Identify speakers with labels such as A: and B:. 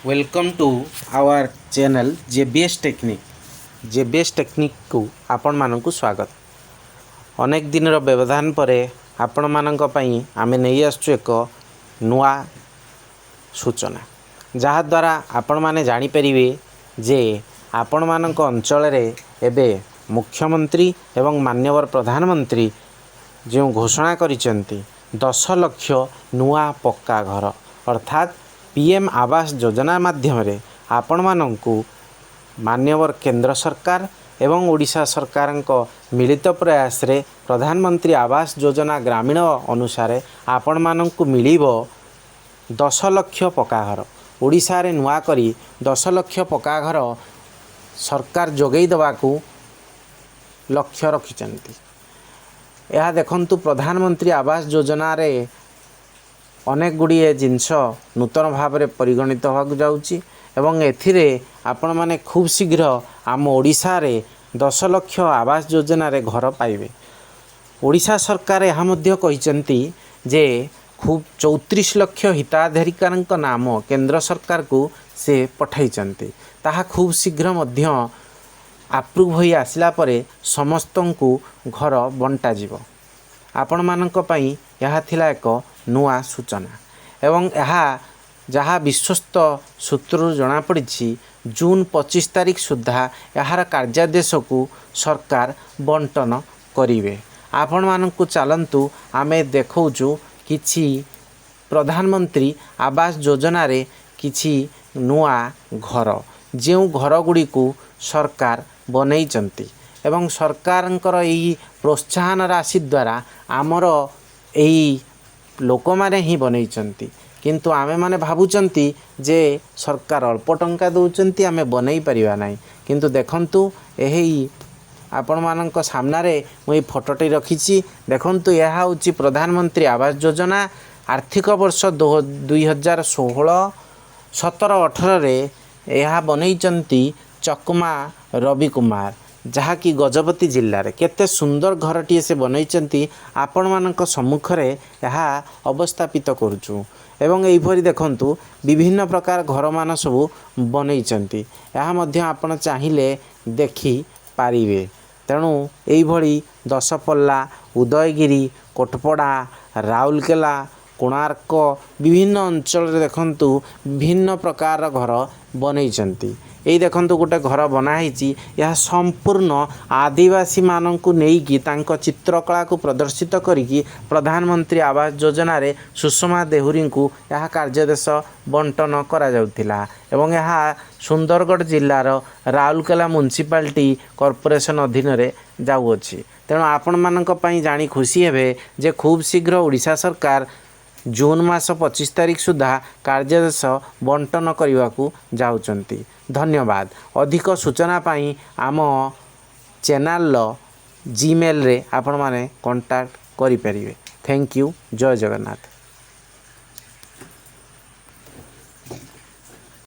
A: Welcome to our channel JBS technique. JBS technique को आपण मानक स्वागत। अनेक दिन व्यवधान पर आपण मानक पई आमे नहीं आसु एक नुआ सूचना जहाद्वारा आपण माने जानी परिवे जे आपण मानक अंचल रे एबे मुख्यमंत्री एवं माननीय प्रधानमंत्री जो घोषणा करिसेंती 10 लाख नुआ पक्का घर अर्थात पीएम आवास योजना माध्यम रे आपण मानंकु मान्यवर केंद्र सरकार एवं ओडिशा सरकार मिलित प्रयास रे प्रधानमंत्री आवास योजना ग्रामीण अनुसार आपण मानंकु मिलिबो 10 लाख पक्का घर। ओडिशा रे नुआ करी 10 लाख पक्का घर सरकार जोगई दबाकू लक्ष्य रखिचंती। यह देखंतु प्रधानमंत्री आवास योजना रे अनेक गुड़िए जिनस नूतन भाव में परिगणित होगा जाउची एवं एथिरे आपण माने खूब शीघ्र आम ओडिशा रे 10 लाख आवास योजना रे घर पाइबे। ओडिशा सरकार यह मध्य कहिसेंती जे खूब 34 लाख हिताधिकारीक नाम केंद्र सरकार को से पठाइचंती। ताहा खूब शीघ्र मध्य अप्रूव होई आसिला परे समस्तंकु घर बंटा जिवो। आपण मानक पई यह थिला एक नुआ सूचना एवं यह जहाँ विश्वस्त सूत्र जना पड़ी जून 25 तारीख सुधा यार कार्यादेश को सरकार बंटन करिवे। आपण मानकु चलंतु आमे देखौचु किछि प्रधानमंत्री आवास योजना रे किछि नुआ घर जो घर गुड़ी को सरकार बनैचंती एवं सरकारंकर यही प्रोत्साहन राशि द्वारा आमर यही लोक माने ही बनैचंती। किंतु आमे माने भाबुचंती जे सरकार अल्प टंका दउचंती आमे बनई परिबा नाही। किंतु देखंतु एही आपण मानक सामना रे मुई फोटोटी रखिछि। देखंतु यह होची प्रधानमंत्री आवास योजना आर्थिक वर्ष 2016 17 18 रे यह बनैचंती चकमा रवि कुमार जहाँकि गजपति जिले में केते सुंदर घरटीए से बनैचंती। आपण मानक सम्मुख रे यह अवस्थापित करुचु एवं एहिपरि देखंतु विभिन्न प्रकार घर मान सब बनैचंती। यह मध्य आपण चाहिले देखि पारिबे। तेणु एहिभଳି दशपल्ला उदयगिरी कोटपड़ा राउरकेला कोणार्क विभिन्न अंचल देखंतु विभिन्न प्रकार घर बनैचंती। यही देखंतु गोटे घर बनाई यह संपूर्ण आदिवासी मानक नहीं तांको चित्रकला को प्रदर्शित करिकी प्रधानमंत्री आवास योजना रे सुषमा देहुरी को यह कार्यादेश बंटन करा जाउथिला एवं यह सुंदरगढ़ जिलार राउरकेला म्युनिसिपालिटी कॉर्पोरेशन अधीन रे जाउअछि। तेणु आपण मानक पई जानी खुशी हेबे जे खूब शीघ्र ओडिशा सरकार जून मास 25 तारीख सुधा कार्यादेश बंटन करने को जाउचंती। धन्यवाद। अधिक सूचना पाई आम चैनल जीमेल रे आपण माने कांटेक्ट करि परिबे। Thank you. जय जगन्नाथ।